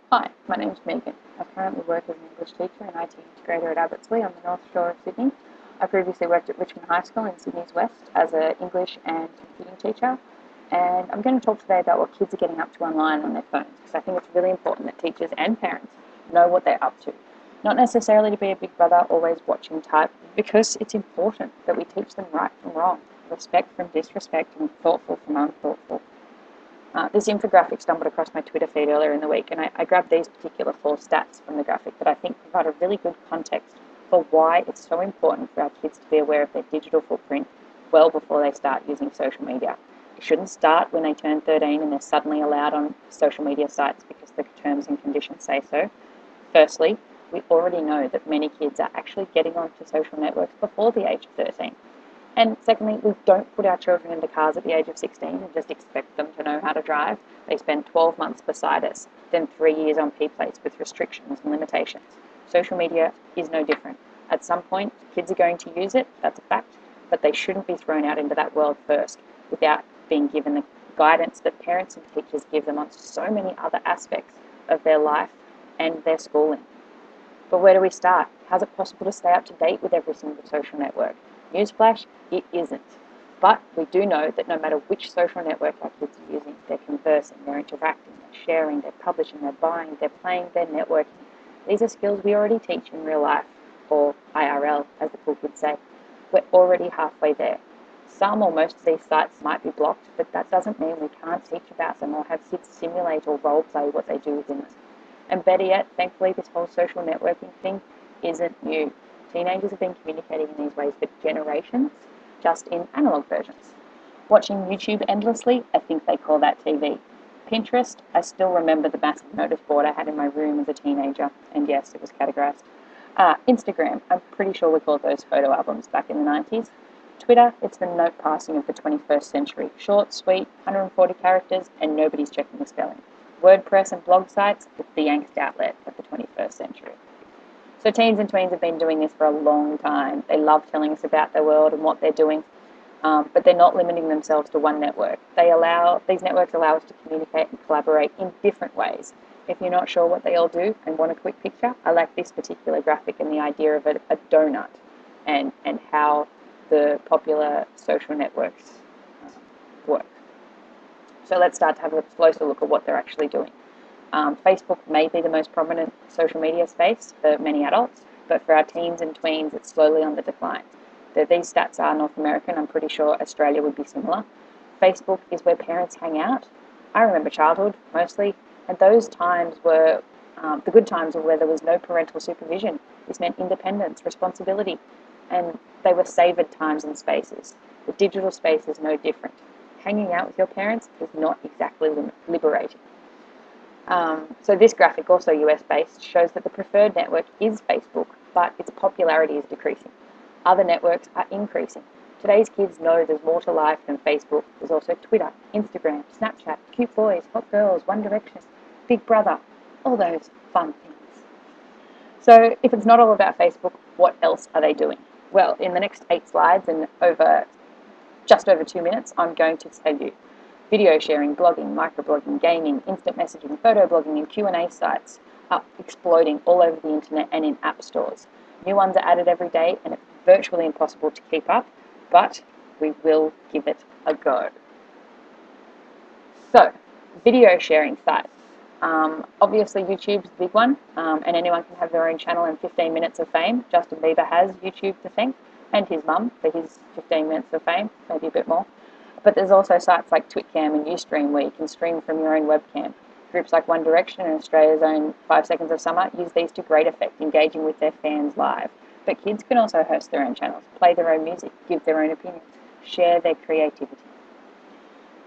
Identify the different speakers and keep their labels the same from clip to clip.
Speaker 1: Hi, my name is Megan. I currently work as an English teacher and IT integrator at Abbotsleigh on the North Shore of Sydney. I previously worked at Richmond High School in Sydney's West as an English and computing teacher, and I'm going to talk today about what kids are getting up to online on their phones, because I think it's really important that teachers and parents know what they're up to. Not necessarily to be a big brother, always watching type, because it's important that we teach them right from wrong, respect from disrespect, and thoughtful from unthoughtful. This infographic stumbled across my Twitter feed earlier in the week, and I grabbed these particular 4 stats from the graphic that I think provide a really good context for why it's so important for our kids to be aware of their digital footprint well before they start using social media. It shouldn't start when they turn 13 and they're suddenly allowed on social media sites because the terms and conditions say so. Firstly, we already know that many kids are actually getting onto social networks before the age of 13. And secondly, we don't put our children into cars at the age of 16 and just expect them to know how to drive. They spend 12 months beside us, then 3 years on P plates with restrictions and limitations. Social media is no different. At some point, kids are going to use it, that's a fact, but they shouldn't be thrown out into that world first without being given the guidance that parents and teachers give them on so many other aspects of their life and their schooling. But where do we start? How's it possible to stay up to date with every single social network? Newsflash, it isn't. But we do know that no matter which social network our kids are using, they're conversing, they're interacting, they're sharing, they're publishing, they're buying, they're playing, they're networking. These are skills we already teach in real life, or IRL, as the cool kids say. We're already halfway there. Some or most of these sites might be blocked, but that doesn't mean we can't teach about them or have kids simulate or role play what they do within them. And better yet, thankfully, this whole social networking thing isn't new. Teenagers have been communicating in these ways for generations, just in analog versions. Watching YouTube endlessly, I think they call that TV. Pinterest, I still remember the massive notice board I had in my room as a teenager, and yes, it was categorized. Instagram, I'm pretty sure we called those photo albums back in the 90s. Twitter, it's the note passing of the 21st century. Short, sweet, 140 characters, and nobody's checking the spelling. WordPress and blog sites, it's the angst outlet of the 21st century. So teens and tweens have been doing this for a long time. They love telling us about their world and what they're doing, but they're not limiting themselves to one network. These networks allow us to communicate and collaborate in different ways. If you're not sure what they all do and want a quick picture, I like this particular graphic and the idea of a donut and how the popular social networks work. So let's start to have a closer look at what they're actually doing. Facebook may be the most prominent social media space for many adults, but for our teens and tweens, it's slowly on the decline. These stats are North American. I'm pretty sure Australia would be similar. Facebook is where parents hang out. I remember childhood, mostly, and those times were the good times were where there was no parental supervision. This meant independence, responsibility, and they were savoured times and spaces. The digital space is no different. Hanging out with your parents is not exactly liberating. So this graphic, also US-based, shows that the preferred network is Facebook, but its popularity is decreasing. Other networks are increasing. Today's kids know there's more to life than Facebook. There's also Twitter, Instagram, Snapchat, cute boys, hot girls, One Direction, Big Brother, all those fun things. So if it's not all about Facebook, what else are they doing? Well, in the next 8 slides and just over 2 minutes, I'm going to tell you. Video sharing, blogging, microblogging, gaming, instant messaging, photo blogging, and Q&A sites are exploding all over the internet and in app stores. New ones are added every day, and it's virtually impossible to keep up, but we will give it a go. So, video sharing sites. Obviously, YouTube's the big one, and anyone can have their own channel and 15 minutes of fame. Justin Bieber has YouTube to thank, and his mum for his 15 minutes of fame, maybe a bit more. But there's also sites like TwitCam and Ustream where you can stream from your own webcam. Groups like One Direction and Australia's own 5 Seconds of Summer use these to great effect, engaging with their fans live. But kids can also host their own channels, play their own music, give their own opinions, share their creativity.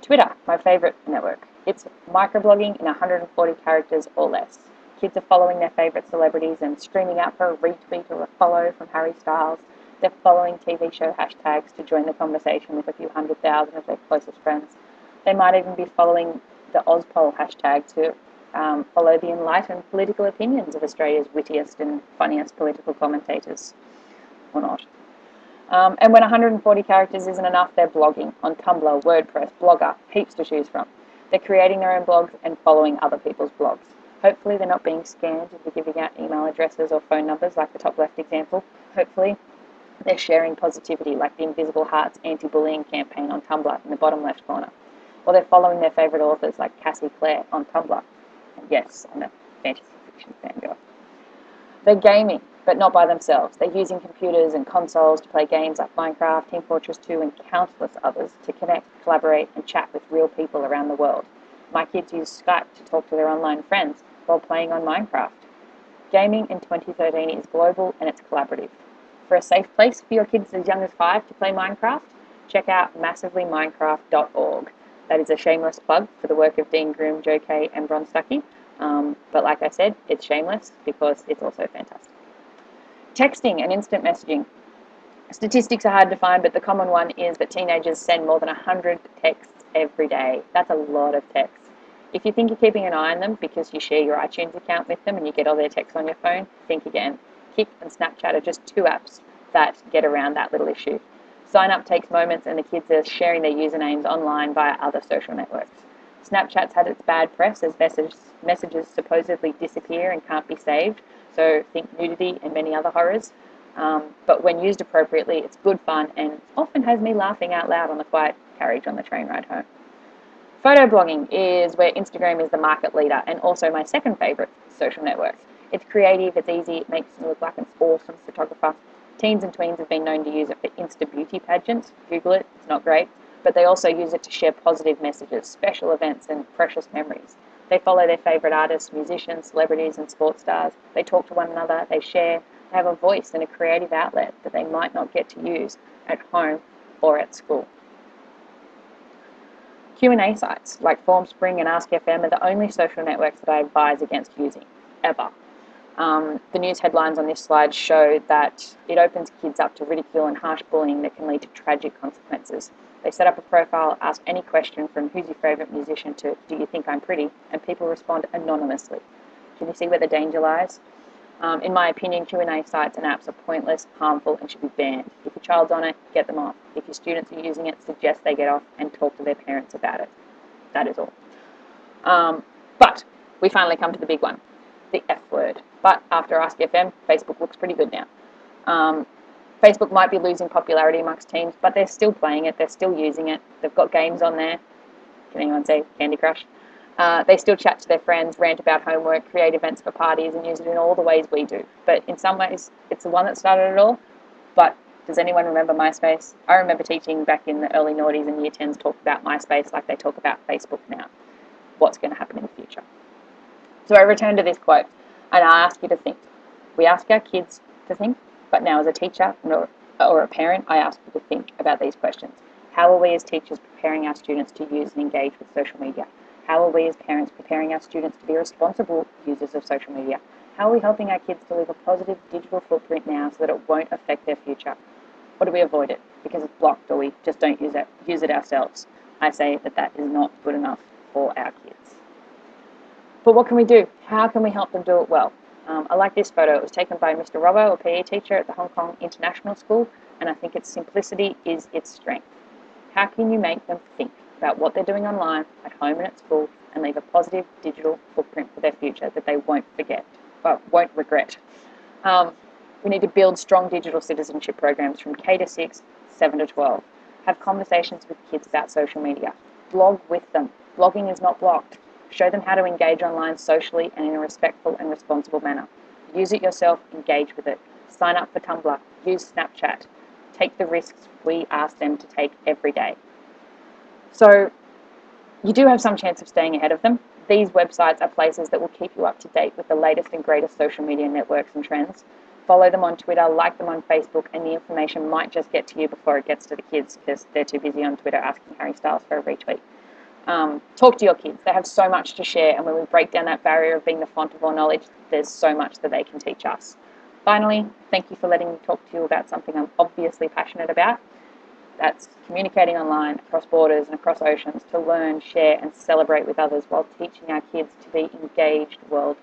Speaker 1: Twitter, my favourite network. It's microblogging in 140 characters or less. Kids are following their favourite celebrities and streaming out for a retweet or a follow from Harry Styles. They're following TV show hashtags to join the conversation with a few 100,000 of their closest friends. They might even be following the Ozpol hashtag to follow the enlightened political opinions of Australia's wittiest and funniest political commentators, or not. And when 140 characters isn't enough, they're blogging on Tumblr, WordPress, Blogger, heaps to choose from. They're creating their own blogs and following other people's blogs. Hopefully they're not being scammed into giving out email addresses or phone numbers like the top left example. Hopefully they're sharing positivity like the Invisible Hearts anti-bullying campaign on Tumblr in the bottom left corner. Or they're following their favourite authors like Cassie Clare on Tumblr. And yes, I'm a fantasy fiction fangirl. They're gaming, but not by themselves. They're using computers and consoles to play games like Minecraft, Team Fortress 2, and countless others to connect, collaborate, and chat with real people around the world. My kids use Skype to talk to their online friends while playing on Minecraft. Gaming in 2013 is global and it's collaborative. For a safe place for your kids as young as 5 to play Minecraft, check out massivelyminecraft.org. That is a shameless plug for the work of Dean Groom, Joe Kay, and Bron Stuckey. But like I said, it's shameless because it's also fantastic. Texting and instant messaging. Statistics are hard to find, but the common one is that teenagers send more than 100 texts every day. That's a lot of texts. If you think you're keeping an eye on them because you share your iTunes account with them and you get all their texts on your phone, think again. Kik and Snapchat are just 2 apps that get around that little issue. Sign up takes moments and the kids are sharing their usernames online via other social networks. Snapchat's had its bad press as messages supposedly disappear and can't be saved, so think nudity and many other horrors. But when used appropriately, it's good fun and often has me laughing out loud on the quiet carriage on the train ride home. Photo blogging is where Instagram is the market leader and also my second favourite social network. It's creative, it's easy, it makes me look like an awesome photographer. Teens and tweens have been known to use it for Insta beauty pageants. Google it, it's not great. But they also use it to share positive messages, special events, and precious memories. They follow their favourite artists, musicians, celebrities, and sports stars. They talk to one another, they share, they have a voice and a creative outlet that they might not get to use at home or at school. Q&A sites like FormSpring and AskFM are the only social networks that I advise against using, ever. The news headlines on this slide show that it opens kids up to ridicule and harsh bullying that can lead to tragic consequences. They set up a profile, ask any question from who's your favourite musician to do you think I'm pretty, and people respond anonymously. Can you see where the danger lies? In my opinion, Q&A sites and apps are pointless, harmful, and should be banned. If your child's on it, get them off. If your students are using it, suggest they get off and talk to their parents about it. That is all. But we finally come to the big one, the F word. But after AskFM, Facebook looks pretty good now. Facebook might be losing popularity amongst teens, but they're still playing it, they're still using it. They've got games on there. Can anyone say Candy Crush? They still chat to their friends, rant about homework, create events for parties, and use it in all the ways we do. But in some ways, it's the one that started it all. But does anyone remember MySpace? I remember teaching back in the early noughties and year 10s talk about MySpace like they talk about Facebook now. What's going to happen in the future? So I return to this quote, and I ask you to think. We ask our kids to think, but now as a teacher or a parent, I ask you to think about these questions. How are we as teachers preparing our students to use and engage with social media? How are we as parents preparing our students to be responsible users of social media? How are we helping our kids to leave a positive digital footprint now so that it won't affect their future? Or do we avoid it because it's blocked or we just don't use it ourselves? I say that is not good enough for our kids. But what can we do? How can we help them do it well? I like this photo. It was taken by Mr. Robbo, a PE teacher at the Hong Kong International School, and I think its simplicity is its strength. How can you make them think about what they're doing online, at home and at school, and leave a positive digital footprint for their future that they won't regret? We need to build strong digital citizenship programs from K to 6, 7 to 12. Have conversations with kids about social media. Blog with them. Blogging is not blocked. Show them how to engage online socially and in a respectful and responsible manner. Use it yourself, engage with it. Sign up for Tumblr, use Snapchat. Take the risks we ask them to take every day. So you do have some chance of staying ahead of them. These websites are places that will keep you up to date with the latest and greatest social media networks and trends. Follow them on Twitter, like them on Facebook, and the information might just get to you before it gets to the kids because they're too busy on Twitter asking Harry Styles for a retweet. Talk to your kids. They have so much to share, and when we break down that barrier of being the font of all knowledge, there's so much that they can teach us. Finally, thank you for letting me talk to you about something I'm obviously passionate about. That's communicating online across borders and across oceans to learn, share, and celebrate with others while teaching our kids to be engaged world